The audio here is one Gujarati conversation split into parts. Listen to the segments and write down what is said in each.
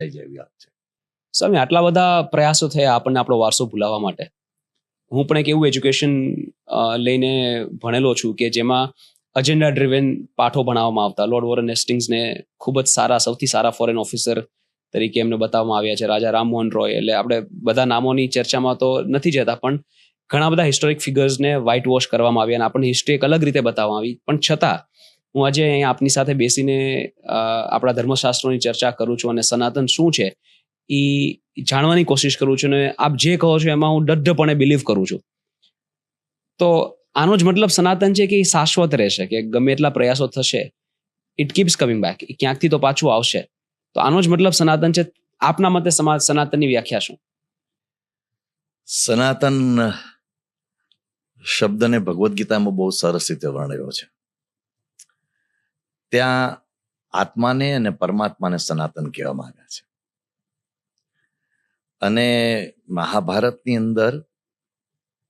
જેવી વાત છે. સ્વામી, આટલા બધા પ્રયાસો થયા આપણને આપણો વારસો ભૂલાવવા માટે. હું પણ એક એવું એજ્યુકેશન લઈને ભણેલો છું કે જેમાં અજેન્ડા ડ્રિવન પાઠો ભણાવવામાં આવતા. લોર્ડ વોરન હેસ્ટિંગ્સને ખૂબ જ સારા, સૌથી સારા ફોરેન ઓફિસર તરીકે એમને બતાવવામાં આવ્યા છે. રાજા રામમોહન રોય, એટલે આપણે બધા નામોની ચર્ચામાં તો નથી જતા, પણ ઘણા બધા હિસ્ટોરિક ફિગર્સને વ્હાઇટ વોશ કરવામાં આવ્યા અને આપણને હિસ્ટ્રી એક અલગ રીતે બતાવવામાં આવી. પણ છતાં હું આજે અહીંયા આપની સાથે બેસીને આપણા ધર્મશાસ્ત્રોની ચર્ચા કરું છું અને સનાતન શું છે એ જાણવાની કોશિશ કરું છું, અને આપ જે કહો છો એમાં હું દઢપણે બિલીવ કરું છું. તો આનો જ મતલબ સનાતન છે કે એ શાશ્વત રહેશે, કે ગમે એટલા પ્રયાસો થશે, ઇટ કીપ્સ કમિંગ બેક, એ ક્યાંકથી તો પાછું આવશે. તો આનો જ મતલબ સનાતન છે. આપના મતે સનાતનની વ્યાખ્યા શું? સનાતન શબ્દને ભગવદ્ ગીતામાં બહુ સરસ રીતે વર્ણવ્યો છે. ત્યાં આત્માને અને પરમાત્માને સનાતન કહેવામાં આવ્યા છે. અને મહાભારતની અંદર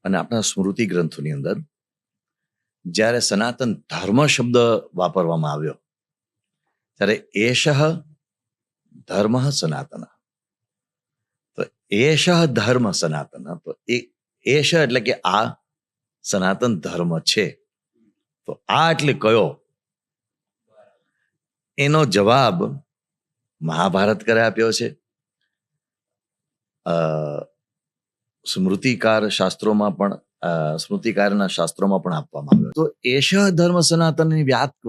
અને આપણા સ્મૃતિ ગ્રંથોની અંદર જ્યારે સનાતન ધર્મ શબ્દ વાપરવામાં આવ્યો ત્યારે એશઃ ધર્મ સનાતન, તો એશઃ ધર્મ સનાતન, તો એશ એટલે કે આ સનાતન ધર્મ છે. તો આ એટલે કયો? એનો જવાબ મહાભારત કરે આપ્યો છે. સ્મૃતિકારના શાસ્ત્રોમાં પણ આપવામાં આવ્યો. તો એશ ધર્મ સનાતનની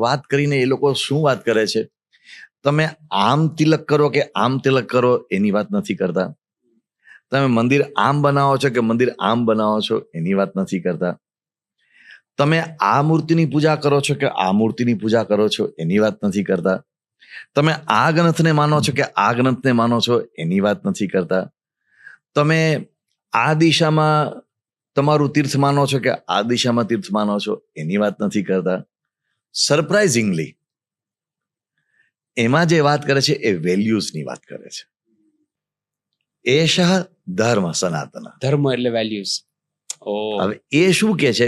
વાત કરીને એ લોકો શું વાત કરે છે? તમે આમ તિલક કરો કે આમ તિલક કરો એની વાત નથી કરતા. તમે મંદિર આમ બનાવો છો કે મંદિર આમ બનાવો છો એની વાત નથી કરતા. તમે આ મૂર્તિની પૂજા કરો છો કે આ મૂર્તિની પૂજા કરો છો એની વાત નથી કરતા. તમે આ ગ્રંથને માનો છો કે આ ગ્રંથને માનો છો એની વાત નથી કરતા. તમે આ દિશામાં તમારું તીર્થ માનો છો કે આ દિશામાં તીર્થ માનો છો એની વાત નથી કરતા. સરપ્રાઇઝિંગલી એમાં જે વાત કરે છે એ વેલ્યુઝની વાત કરે છે. એશ ધર્મ સનાતન. ધર્મ એટલે વેલ્યુઝ. હવે એ શું કે છે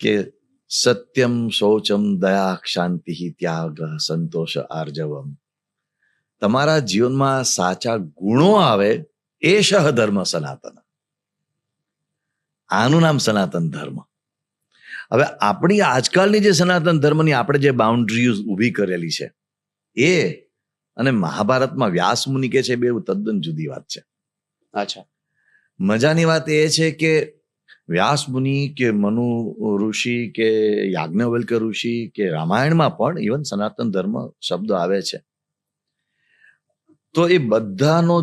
કે સત્યમ, શૌચમ, દયા, શાંતિ, ત્યાગ, સંતોષ, આર્જવમ. તમારા જીવનમાં સાચા ગુણો આવે, એશ ધર્મ સનાતન. આનું નામ સનાતન ધર્મ. હવે આપણી આજકાલની જે સનાતન ધર્મની આપણે જે બાઉન્ડ્રીઝ ઊભી કરેલી છે એ અને મહાભારતમાં વ્યાસ મુનિ કે છે બે તદ્દન જુદી વાત છે. અચ્છા. મજાની વાત એ છે કે વ્યાસ મુનિ કે મનુ ઋષિ કે યાજ્ઞવલ્ક્ય ઋષિ કે રામાયણમાં પણ ઇવન સનાતન ધર્મ શબ્દ આવે છે. તો એ બધાનો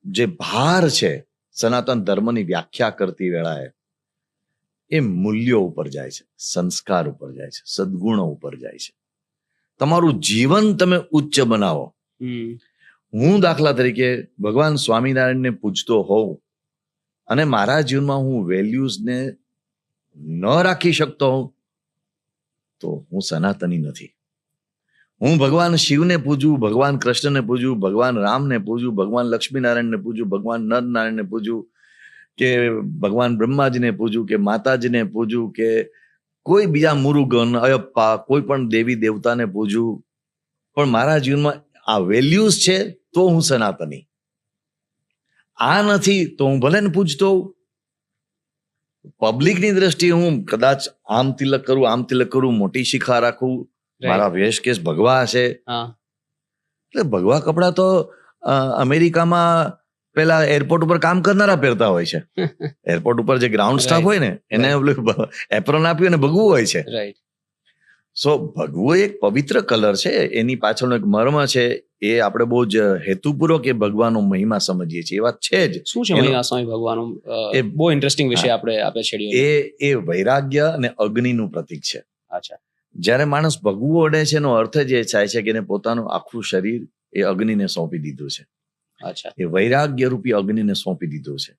જે ભાર છે સનાતન ધર્મની વ્યાખ્યા કરતી વેળાએ એ મૂલ્યો ઉપર જાય છે, સંસ્કાર ઉપર જાય છે, સદગુણો ઉપર જાય છે. તમારું જીવન તમે ઉચ્ચ બનાવો. હું દાખલા તરીકે ભગવાન સ્વામિનારાયણને પૂજતો હોઉં અને મારા જીવનમાં હું વેલ્યુઝને ન રાખી શકતો હોઉં તો હું સનાતની નથી. હું ભગવાન શિવને પૂજું, ભગવાન કૃષ્ણને પૂજું, ભગવાન રામને પૂજું, ભગવાન લક્ષ્મીનારાયણને પૂજું, ભગવાન નરનારાયણને પૂજું, કે ભગવાન બ્રહ્માજીને પૂજું, કે માતાજીને પૂજું, કે કોઈ બીજા મુરુગન, અયપ્પા, કોઈ પણ દેવી દેવતાને પૂજું, પણ મારા જીવનમાં આ વેલ્યુઝ છે તો હું સનાતની. આ નથી તો હું ભલે ને પૂજતો હોઉં. પબ્લિકની દ્રષ્ટિએ હું કદાચ આમ તિલક કરું, આમ તિલક કરું, મોટી શિખા રાખું, મારા વેશ કેસ ભગવા છે. એટલે ભગવા કપડા તો અમેરિકામાં પેલા એરપોર્ટ ઉપર કામ કરનારા પહેરતા હોય છે. એરપોર્ટ ઉપર જે ગ્રાઉન્ડ સ્ટાફ હોય ને એને એપ્રોન આપ્યું અને ભગવું હોય છે. સો ભગવો એક પવિત્ર કલર છે, એની પાછળનો એક મર્મ છે. એ આપણે બહુ જ હેતુપૂર્વક એ ભગવાનો મહિમા સમજીએ છીએ. એ વાત છે જ. શું છે મહિમા સ્વામી ભગવાનો? એ બહુ ઇન્ટરેસ્ટિંગ વિષય આપણે છેડ્યો. એ વૈરાગ્ય અને અગ્નિનું પ્રતીક છે. અચ્છા. જ્યારે માણસ ભગવું અડે છે એનો અર્થ જ એ થાય છે કે એને પોતાનું આખું શરીર એ અગ્નિને સોંપી દીધું છે. અચ્છા. એ વૈરાગ્ય રૂપી અગ્નિને સોંપી દીધું છે.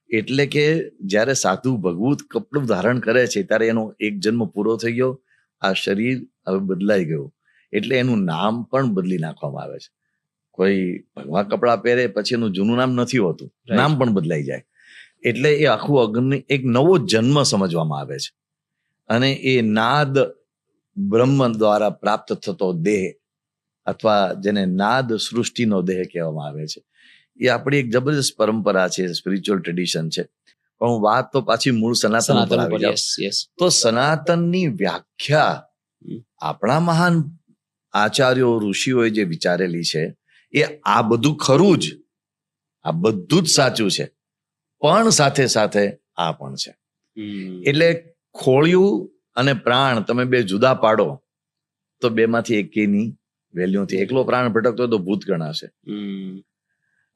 એટલે કે જ્યારે સાધુ ભગવું કપડું ધારણ કરે છે ત્યારે એનો એક જન્મ પૂરો થઈ ગયો, આ શરીર હવે બદલાઈ ગયું, એટલે એનું નામ પણ બદલી નાખવામાં આવે છે. કોઈ ભગવા કપડા પહેરે પછી એનું જૂનું નામ નથી હોતું, નામ પણ બદલાઈ જાય. એટલે એ આખું અગ્નિ એક નવો જન્મ સમજવામાં આવે છે. અને એ નાદ બ્રહ્મ દ્વારા પ્રાપ્ત થતો દેહ અથવા જેને નાદ સૃષ્ટિનો દેહ કહેવામાં આવે છે, એ આપણી એક જબરજસ્ત પરંપરા છે, સ્પિરિચ્યુઅલ ટ્રેડિશન છે. પણ હું વાત તો પાછી મૂળ સનાતન ઉપર સનાતન આવી ઉપર જાઉં. યસ યસ તો સનાતનની વ્યાખ્યા આપણા મહાન આચાર્યો ઋષિઓએ જે વિચારેલી છે, એ આ બધું ખરું જ, આ બધું જ સાચું છે, પણ સાથે સાથે આ પણ છે. એટલે ખોળિયું અને પ્રાણ તમે બે જુદા પાડો તો બેમાંથી એકેની વેલ્યુ નથી. એકલો પ્રાણ ભટકતો હોય તો ભૂત ગણાશે,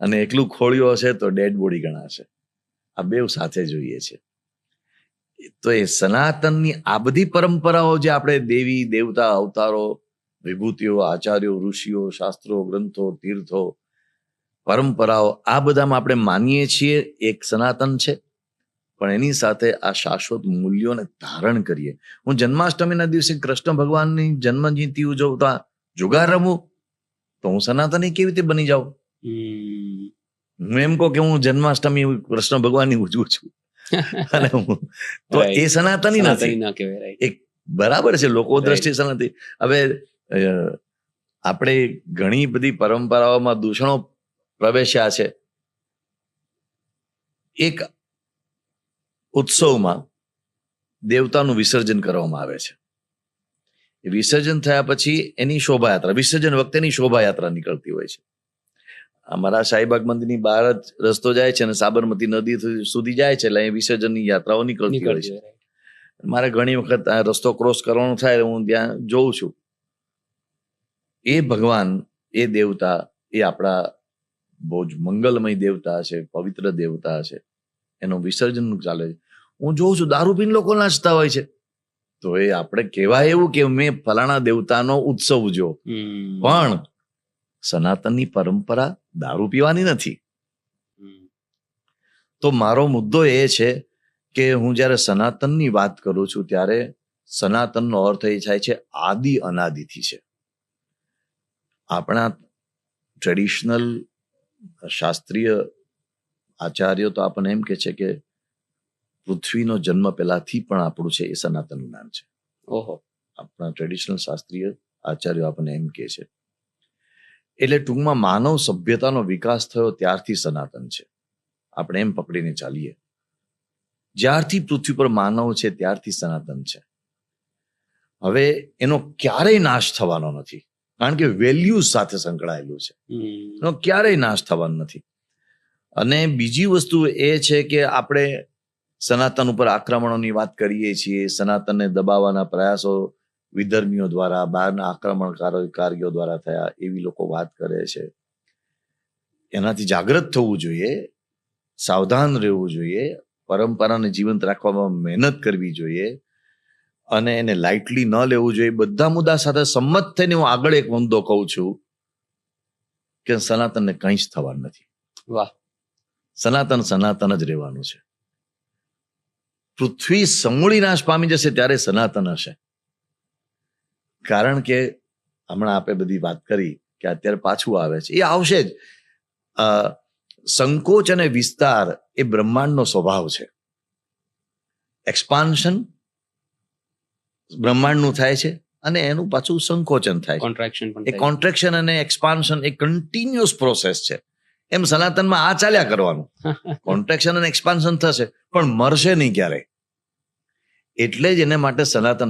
અને એકલું ખોળિયું હશે તો ડેડ બોડી ગણાશે. આ બેવ સાથે જોઈએ છે. તો એ સનાતનની આ બધી પરંપરાઓ જે આપણે દેવી દેવતા અવતારો વિભૂતિઓ આચાર્યો ઋષિઓ શાસ્ત્રો ગ્રંથો તીર્થો પરંપરાઓ આ બધામાં આપણે માનીએ છીએ એક સનાતન છે, પણ એની સાથે આ શાશ્વત મૂલ્યોને ધારણ કરીએ. હું જન્માષ્ટમીના દિવસે કૃષ્ણ ભગવાનની જન્મજયંતિ ઉજવતા જુગાર રમું તો હું સનાતની કેવી રીતે બની જાઉં? હું એમ કહું કે હું જન્માષ્ટમી કૃષ્ણ ભગવાનની ઉજવું છું અને તો એ સનાતની નથી. એક બરાબર છે, લોકો દ્રષ્ટિ સનાતની. હવે આપણે ઘણી બધી પરંપરાઓમાં દૂષણો પ્રવેશ્યા છે. એક ઉત્સવમાં દેવતાનું વિસર્જન કરવામાં આવે છે. વિસર્જન થયા પછી એની શોભાયાત્રા, વિસર્જન વખતેની શોભાયાત્રા નીકળતી હોય છે. અમારા શાહીબાગ મંદિરની બહાર જ રસ્તો જાય છે અને સાબરમતી નદી સુધી જાય છે, એટલે અહીં વિસર્જનની યાત્રાઓ નીકળતી હોય છે. મારે ઘણી વખત આ રસ્તો ક્રોસ કરવાનો થાય, હું ત્યાં જોઉં છું. એ ભગવાન, એ દેવતા, એ આપણા બહુ જ મંગલમય દેવતા છે, પવિત્ર દેવતા છે, એનું વિસર્જન ચાલે છે. હું જોઉં છું દારૂ પીને લોકો નાચતા હોય છે. તો એ આપણે કહેવાય એવું કે મેં ફલાણા દેવતાનો ઉત્સવ ઉજવ્યો, પણ સનાતનની પરંપરા દારૂ પીવાની નથી. તો મારો મુદ્દો એ છે કે હું જ્યારે સનાતનની વાત કરું છું ત્યારે સનાતનનો અર્થ એ થાય છે આદિ અનાદિથી છે. આપણા ટ્રેડિશનલ શાસ્ત્રીય આચાર્યો તો આપણને એમ કે છે કે પૃથ્વીનો જન્મ પહેલાથી પણ આપણું છે, એ સનાતન જ્ઞાન છે. ઓહો. આપણા ટ્રેડિશનલ શાસ્ત્રીય આચાર્યો આપણને એમ કે છે. એટલે ટૂંકમાં માનવ સભ્યતાનો વિકાસ થયો ત્યારથી સનાતન છે. આપણે એમ પકડીને ચાલીએ, જ્યારથી પૃથ્વી પર માનવ છે ત્યારથી સનાતન છે. હવે એનો ક્યારેય નાશ થવાનો નથી, કારણ કે વેલ્યુઝ સાથે સંકળાયેલું છે. એનો ક્યારેય નાશ થવાનો નથી. અને બીજી વસ્તુ એ છે કે આપણે સનાતન ઉપર આક્રમણોની વાત કરીએ છીએ, સનાતનને દબાવવાના પ્રયાસો વિધર્મીઓ દ્વારા, બહારના આક્રમણકારીઓ દ્વારા થયા, એવી લોકો વાત કરે છે. એનાથી જાગૃત થવું જોઈએ, સાવધાન રહેવું જોઈએ, પરંપરાને જીવંત રાખવામાં મહેનત કરવી જોઈએ અને એને લાઇટલી ન લેવું જોઈએ. બધા મુદ્દા સાથે સંમત થઈને હું આગળ એક મુદ્દો કહું છું કે સનાતનને કંઈ જ થવાનું નથી. વાહ. સનાતન સનાતન જ રહેવાનું છે. પૃથ્વી સમૂળી નાશ પામી જશે ત્યારે સનાતન હશે. કારણ કે હમણાં આપણે બધી વાત કરી કે અત્યારે પાછું આવે છે, એ આવશે જ. સંકોચ અને વિસ્તાર એ બ્રહ્માંડનો સ્વભાવ છે. એક્સપાન્શન બ્રહ્માંડનું થાય છે અને એનું પાછું સંકોચન થાય છે. કોન્ટ્રાક્શન પણ એ કોન્ટ્રેક્શન અને એક્સપાન્શન એ કન્ટિન્યુઅસ પ્રોસેસ છે. એમ સનાતનમાં આ ચાલ્યા કરવાનું. કોન્ટ્રેક્શન અને એક્સપાન્શન થશે પણ મરશે નહીં ક્યારેય. એટલે જ એને માટે સનાતન